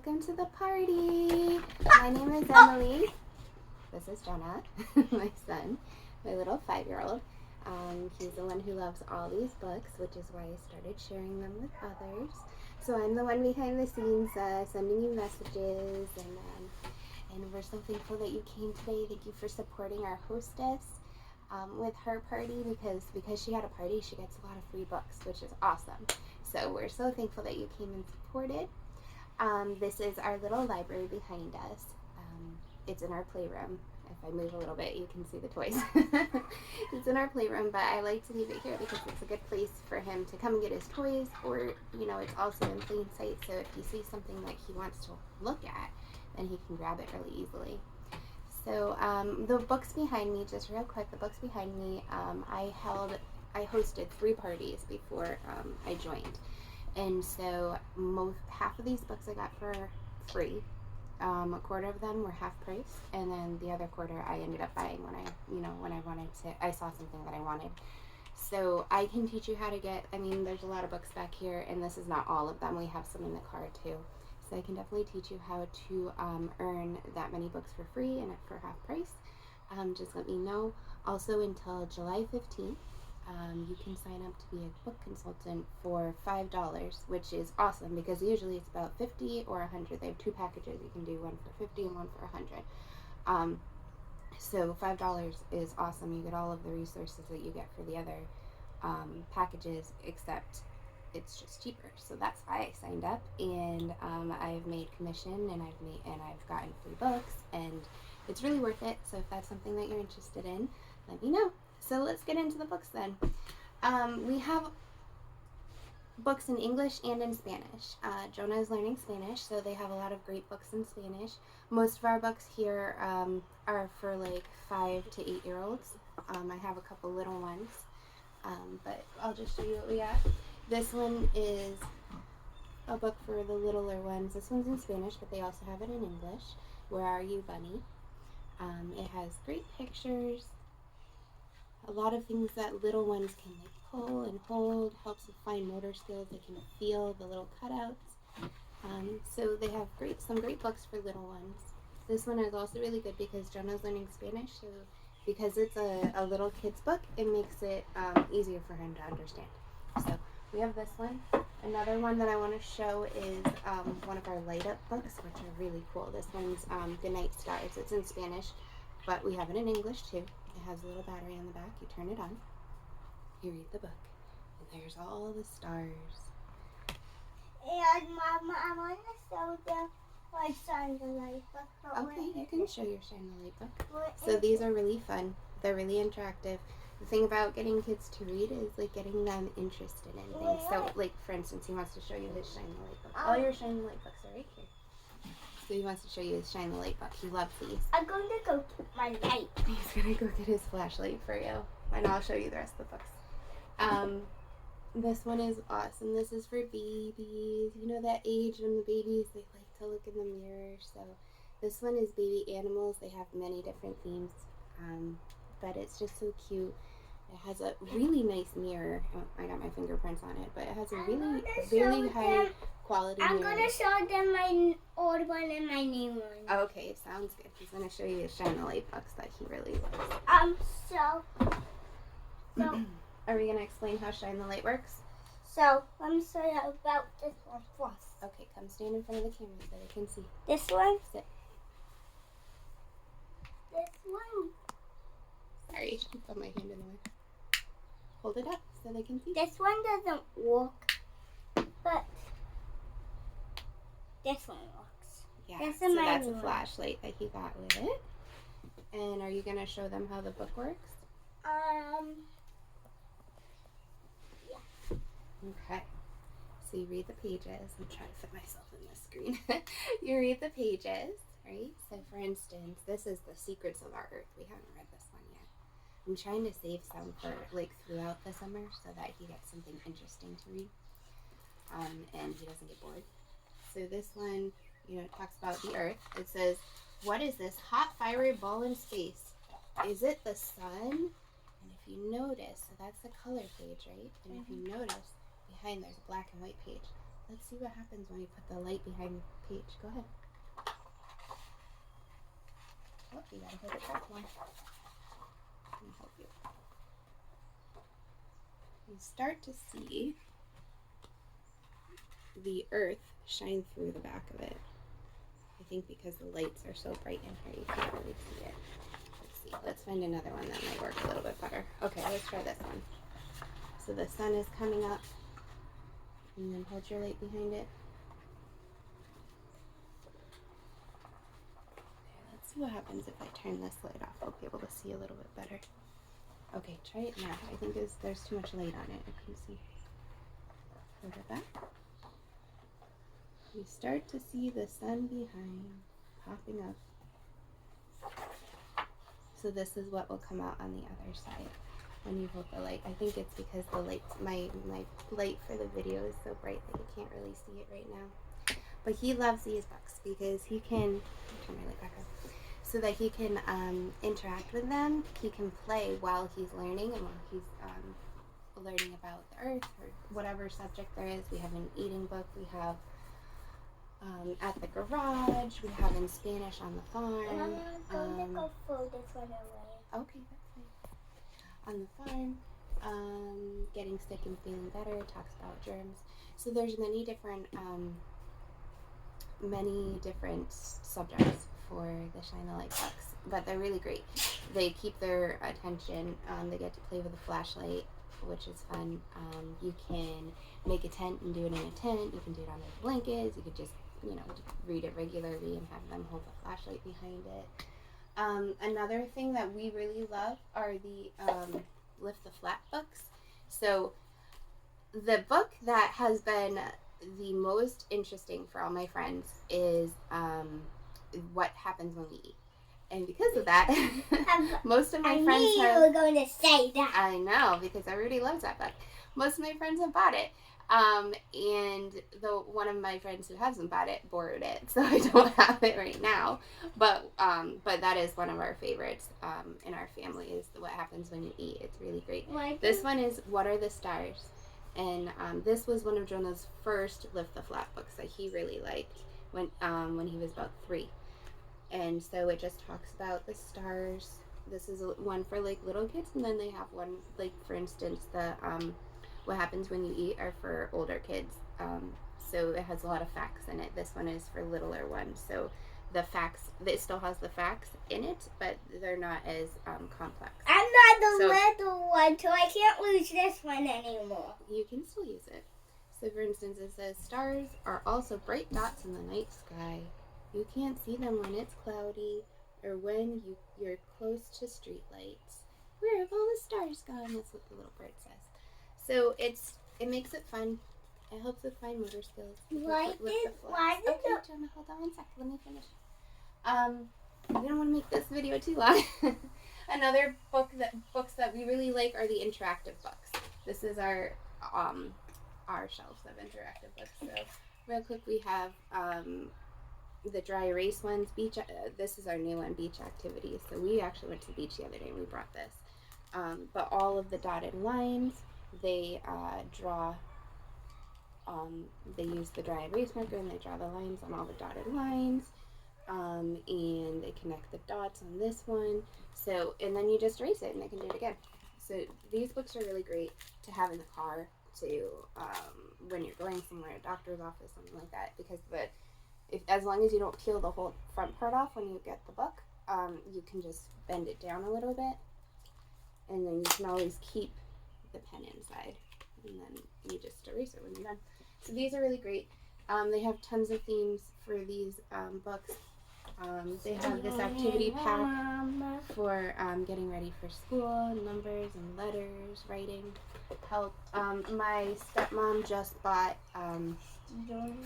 welcome to the party. My name is Emily. This is Jenna, my son, my little 5-year-old. He's the one who loves all these books, which is why I started sharing them with others. So I'm the one behind the scenes sending you messages, and we're so thankful that you came today. Thank you for supporting our hostess with her party, because she had a party, she gets a lot of free books, which is awesome. So we're so thankful that you came and supported. This is our little library behind us. It's in our playroom. If I move a little bit, you can see the toys. It's in our playroom, but I like to leave it here because it's a good place for him to come and get his toys, or, it's also in plain sight, so if he sees something that he wants to look at, then he can grab it really easily. So the books behind me, just real quick, the books behind me, I hosted 3 parties before I joined. And so half of these books I got for free. A quarter of them were half price, and then the other quarter I ended up buying when I saw something that I wanted. So I can teach you how to get, there's a lot of books back here, and this is not all of them. We have some in the car too. So I can definitely teach you how to earn that many books for free and for half price. Just let me know. Also, until July 15th, you can sign up to be a book consultant for $5, which is awesome because usually it's about $50 or $100. They have 2 packages. You can do one for $50 and one for $100. So $5 is awesome. You get all of the resources that you get for the other packages, except it's just cheaper. So that's why I signed up, and I've made commission, and I've gotten free books, and it's really worth it. So if that's something that you're interested in, let me know. So let's get into the books then. We have books in English and in Spanish. Jonah is learning Spanish, so they have a lot of great books in Spanish. Most of our books here are for like 5 to 8-year-olds. I have a couple little ones, but I'll just show you what we got. This one is a book for the littler ones. This one's in Spanish, but they also have it in English. Where Are You, Bunny? It has great pictures. A lot of things that little ones can pull and hold, helps with fine motor skills. They can feel the little cutouts. So they have some great books for little ones. This one is also really good because Jonah's learning Spanish, so because it's a little kid's book, it makes it easier for him to understand. So we have this one. Another one that I want to show is one of our light up books, which are really cool. This one's Goodnight Stars. It's in Spanish, but we have it in English too. It has a little battery on the back. You turn it on, you read the book, and there's all the stars. And Mama, I want to show them my Shine the Light book. Okay, you can show your Shine the Light book. So these are really fun. They're really interactive. The thing about getting kids to read is like getting them interested in things. So like, for instance, he wants to show you his Shine the Light book. All your Shine the Light books are right here. So he wants to show you his Shine the Light book. He loves these. I'm going to go get my light. He's going to go get his flashlight for you. And I'll show you the rest of the books. This one is awesome. This is for babies. You know that age when the babies, they like to look in the mirror. So this one is baby animals. They have many different themes. But it's just so cute. It has a really nice mirror. Oh, I got my fingerprints on it, but it has a really high quality mirror. I'm going to show them my old one and my new one. Okay, sounds good. He's going to show you the Shine the Light books that he really loves. So Are we going to explain how Shine the Light works? So, let me show you about this one first. Okay, come stand in front of the camera so they can see. This one? Sit. This one? Sorry, I put my hand in the way. Hold it up so they can see. This one doesn't work, but this one works. Yeah, so that's a flashlight that he got with it. And are you going to show them how the book works? Yeah. Okay. So you read the pages. I'm trying to fit myself in this screen. You read the pages, right? So for instance, this is The Secrets of Our Earth. We haven't read this one yet. I'm trying to save some for throughout the summer so that he gets something interesting to read, and he doesn't get bored. So this one, talks about the Earth. It says, "What is this hot, fiery ball in space? Is it the sun?" And if you notice, so that's the color page, right? And if you notice, behind there's a black and white page. let's see what happens when we put the light behind the page. Go ahead. Oh, you gotta hold it back more. Let me help you. You start to see the earth shine through the back of it. I think because the lights are so bright in here, you can't really see it. Let's see. Let's find another one that might work a little bit better. Okay, let's try this one. So the sun is coming up, and then hold your light behind it. Okay, let's see what happens if I turn this light off. I'll be able to see a little bit better. Okay, try it now. I think there's too much light on it. I can see. Hold it back. You start to see the sun behind popping up. So this is what will come out on the other side when you hold the light. I think it's because the light, my light for the video is so bright that you can't really see it right now. But he loves these books because he can, turn my light back up, so that he can interact with them. He can play while he's learning and while he's learning about the earth or whatever subject there is. We have an eating book. We have at the garage. We have in Spanish on the farm. Go throw this one away. Okay, that's fine. On the farm, getting sick and feeling better, talks about germs. So there's many different subjects for the Shine the Light books, but they're really great. They keep their attention. They get to play with a flashlight, which is fun. You can make a tent and do it in a tent. You can do it under blankets. You could just, read it regularly and have them hold the flashlight behind it. Another thing that we really love are the Lift the Flap books. So the book that has been the most interesting for all my friends is What Happens When We Eat. And because of that, most of my friends you were going to say that. I know, because everybody loves that book. Most of my friends have bought it. And one of my friends who hasn't bought it borrowed it, so I don't have it right now. But that is one of our favorites in our family, is What Happens When You Eat. It's really great. This one is What Are the Stars? And this was one of Jonah's first Lift the Flap books that he really liked when he was about 3. And so it just talks about the stars. This is one for like little kids, and then they have one like, for instance, the What Happens When You Eat are for older kids. So it has a lot of facts in it. This one is for littler ones. So the facts, it still has the facts in it, but they're not as complex. I'm not the little one, so I can't lose this one anymore. You can still use it. So for instance, it says, stars are also bright dots in the night sky. You can't see them when it's cloudy or when you're close to street lights. Where have all the stars gone? That's what the little bird says. So it makes it fun. It helps with fine motor skills. Why did okay, Jonah, hold on one sec. Let me finish. We don't want to make this video too long. Another books that we really like are the interactive books. This is our shelves of interactive books. So real quick, we have the dry erase ones. Beach. This is our new one, beach activities. So we actually went to the beach the other day and we brought this. But all of the dotted lines, they draw. They use the dry erase marker and they draw the lines on all the dotted lines. And they connect the dots on this one. So, and then you just erase it and they can do it again. So these books are really great to have in the car to when you're going somewhere, a doctor's office, something like that, because as long as you don't peel the whole front part off when you get the book, you can just bend it down a little bit, and then you can always keep the pen inside, and then you just erase it when you're done. So these are really great. They have tons of themes for these books. They have this activity pack for getting ready for school, numbers and letters, writing, help. My stepmom just bought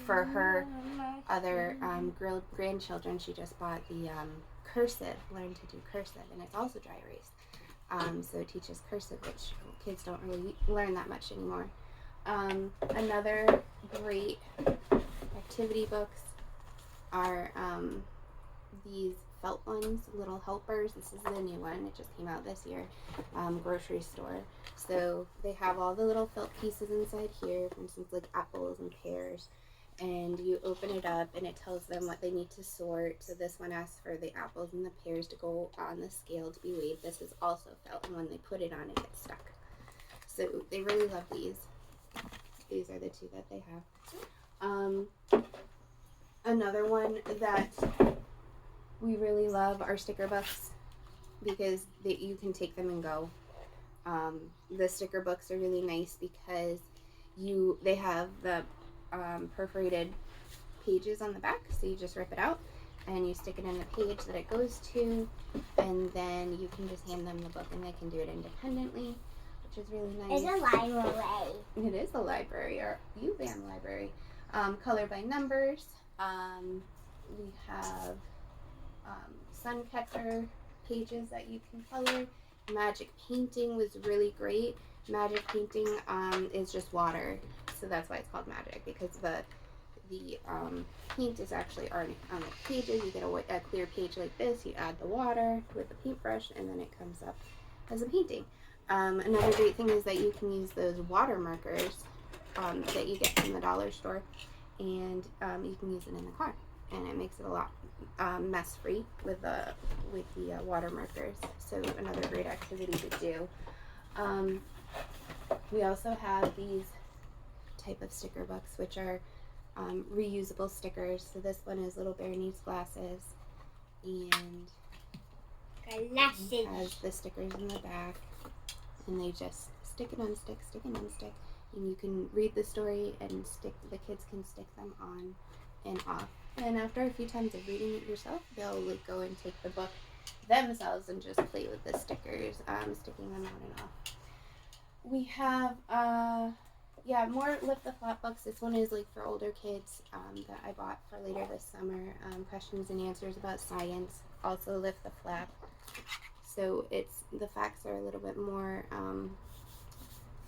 for her other grandchildren, she just bought the cursive, learn to do cursive, and it's also dry erase. So it teaches cursive, which kids don't really learn that much anymore. Another great activity books are these felt ones, little helpers. This is the new one. It just came out this year. Grocery store. So they have all the little felt pieces inside here, for instance, like apples and pears. And you open it up and it tells them what they need to sort. So this one asks for the apples and the pears to go on the scale to be weighed. This is also felt, and when they put it on, it gets stuck. So they really love these. These are the two that they have. Another one that we really love are sticker books, because you can take them and go. The sticker books are really nice because they have the perforated pages on the back, so you just rip it out and you stick it in the page that it goes to, and then you can just hand them the book and they can do it independently, which is really nice. It's a library. It is a library, or UBAM library. Color by numbers. We have sun catcher pages that you can color. Magic painting was really great. Magic painting is just water, so that's why it's called magic, because the paint is actually already on the pages. You get a clear page like this, you add the water with the paintbrush, and then it comes up as a painting. Another great thing is that you can use those water markers that you get from the dollar store, and you can use it in the car, and it makes it a lot mess free with the water markers. So another great activity to do. We also have these type of sticker books, which are reusable stickers. So this one is Little Bear Needs Glasses, and it has the stickers in the back, and they just stick and unstick, stick and unstick, and you can read the story and the kids can stick them on and off. And after a few times of reading it yourself, they'll go and take the book themselves and just play with the stickers, sticking them on and off. We have more Lift the Flap books. This one is like for older kids that I bought for later this summer. Questions and answers about science. Also Lift the Flap. So the facts are a little bit more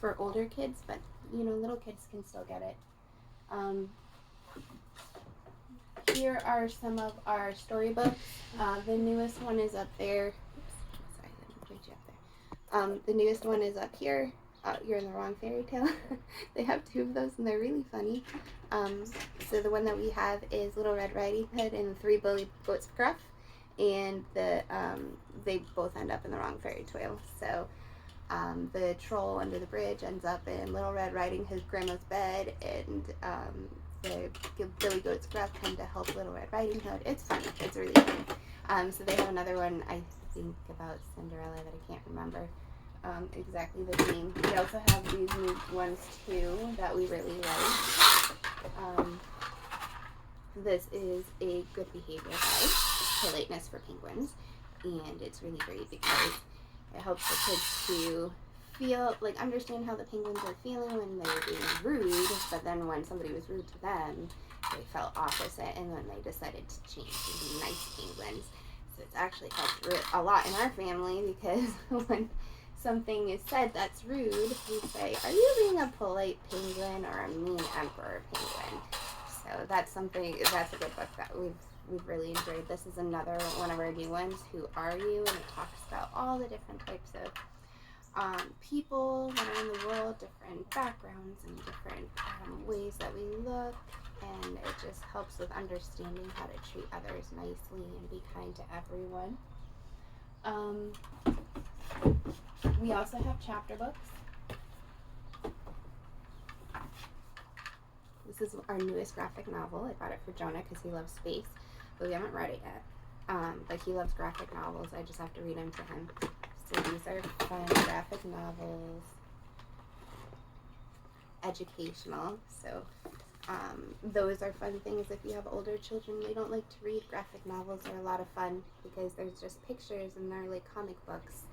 for older kids, but little kids can still get it. Here are some of our storybooks. The newest one is up there. Oops, sorry, let me point you up there. The newest one is up here. You're in the wrong fairy tale. They have two of those and they're really funny. So the one that we have is Little Red Riding Hood and the Three Bully Goats Gruff, and they both end up in the wrong fairy tale. So the troll under the bridge ends up in Little Red Riding Hood's grandma's bed, and the Billy Goats Gruff come to help Little Red Riding Hood. It's funny. It's really funny. So they have another one, I think, about Cinderella that I can't remember exactly the theme. They also have these new ones too that we really like. This is a good behavior guide, politeness for penguins, and it's really great because it helps the kids to understand how the penguins are feeling when they were being rude, but then when somebody was rude to them, they felt opposite, and then they decided to change and be nice penguins. So it's actually helped a lot in our family, because when something is said that's rude, we say, "Are you being a polite penguin or a mean emperor penguin?" So that's a good book that we've really enjoyed. This is another one of our new ones, Who Are You? And it talks about all the different types of people that are in the world, different backgrounds and different ways that we look, and it just helps with understanding how to treat others nicely and be kind to everyone. We also have chapter books. This is our newest graphic novel. I bought it for Jonah because he loves space, but we haven't read it yet. But he loves graphic novels. I just have to read them to him. So these are fun graphic novels, educational. So those are fun things if you have older children. They don't like to read. Graphic novels are a lot of fun because there's just pictures and they're like comic books,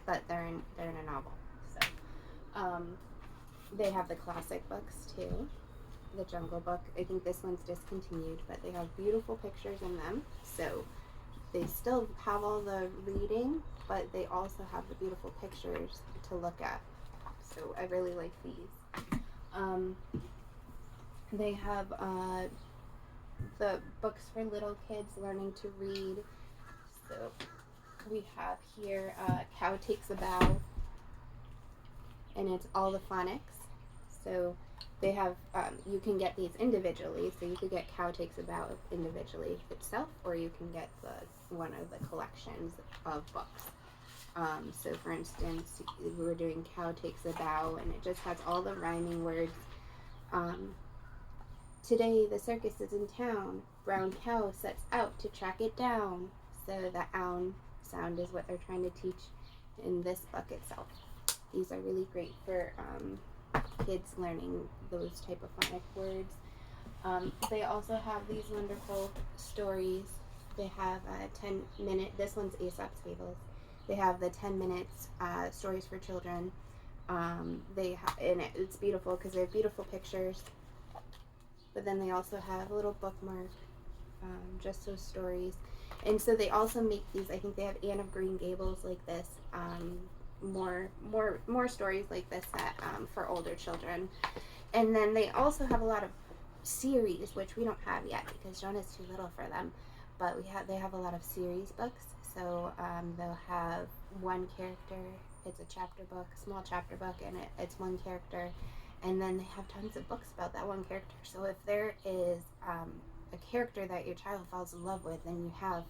but they're in a novel. So they have the classic books too. The Jungle Book. I think this one's discontinued, but they have beautiful pictures in them. So they still have all the reading, but they also have the beautiful pictures to look at. So I really like these. They have the books for little kids learning to read. So we have here Cow Takes a Bow, and it's all the phonics. So they have, you can get these individually. So you could get Cow Takes a Bow individually itself, or you can get one of the collections of books. So for instance, we were doing Cow Takes a Bow, and it just has all the rhyming words. Today the circus is in town. Brown cow sets out to track it down. So the own sound is what they're trying to teach in this book itself. These are really great for kids learning those type of phonic words. They also have these wonderful stories. They have 10-minute, this one's Aesop's Fables. They have the 10 minutes stories for children. And it's beautiful because they have beautiful pictures. But then they also have a little bookmark, just those stories. And so they also make these, I think they have Anne of Green Gables like this, more stories like this that for older children. And then they also have a lot of series, which we don't have yet because Jonah's too little for them. But they have a lot of series books. So they'll have one character. It's a chapter book, small chapter book, and it's one character. And then they have tons of books about that one character. So if there is a character that your child falls in love with, then you have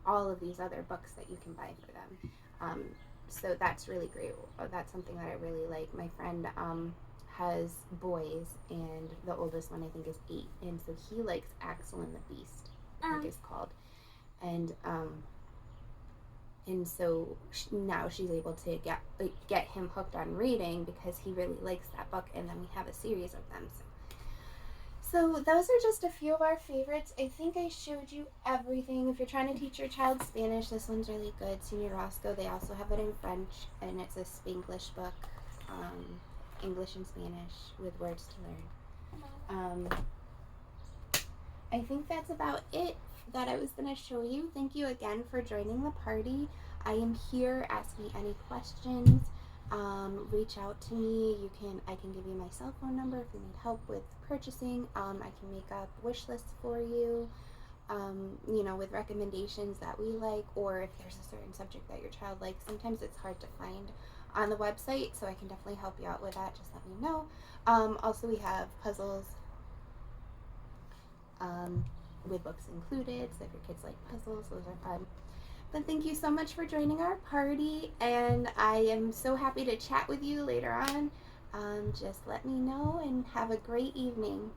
all of these other books that you can buy for them. So that's really great. That's something that I really like. My friend has boys, and the oldest one I think is 8, and so he likes Axel and the Beast, I think it's called. And so now she's able to get him hooked on reading because he really likes that book, and then we have a series of them. So those are just a few of our favorites. I think I showed you everything. If you're trying to teach your child Spanish, this one's really good. Señor Roscoe, they also have it in French, and it's a Spanglish book, English and Spanish with words to learn. I think that's about it that I was going to show you. Thank you again for joining the party. I am here. Ask me any questions. Reach out to me. I can give you my cell phone number if you need help with purchasing. I can make up wish lists for you, with recommendations that we like, or if there's a certain subject that your child likes. Sometimes it's hard to find on the website, so I can definitely help you out with that. Just let me know. Also, we have puzzles with books included, so if your kids like puzzles, those are fun. But thank you so much for joining our party, and I am so happy to chat with you later on. Just let me know, and have a great evening.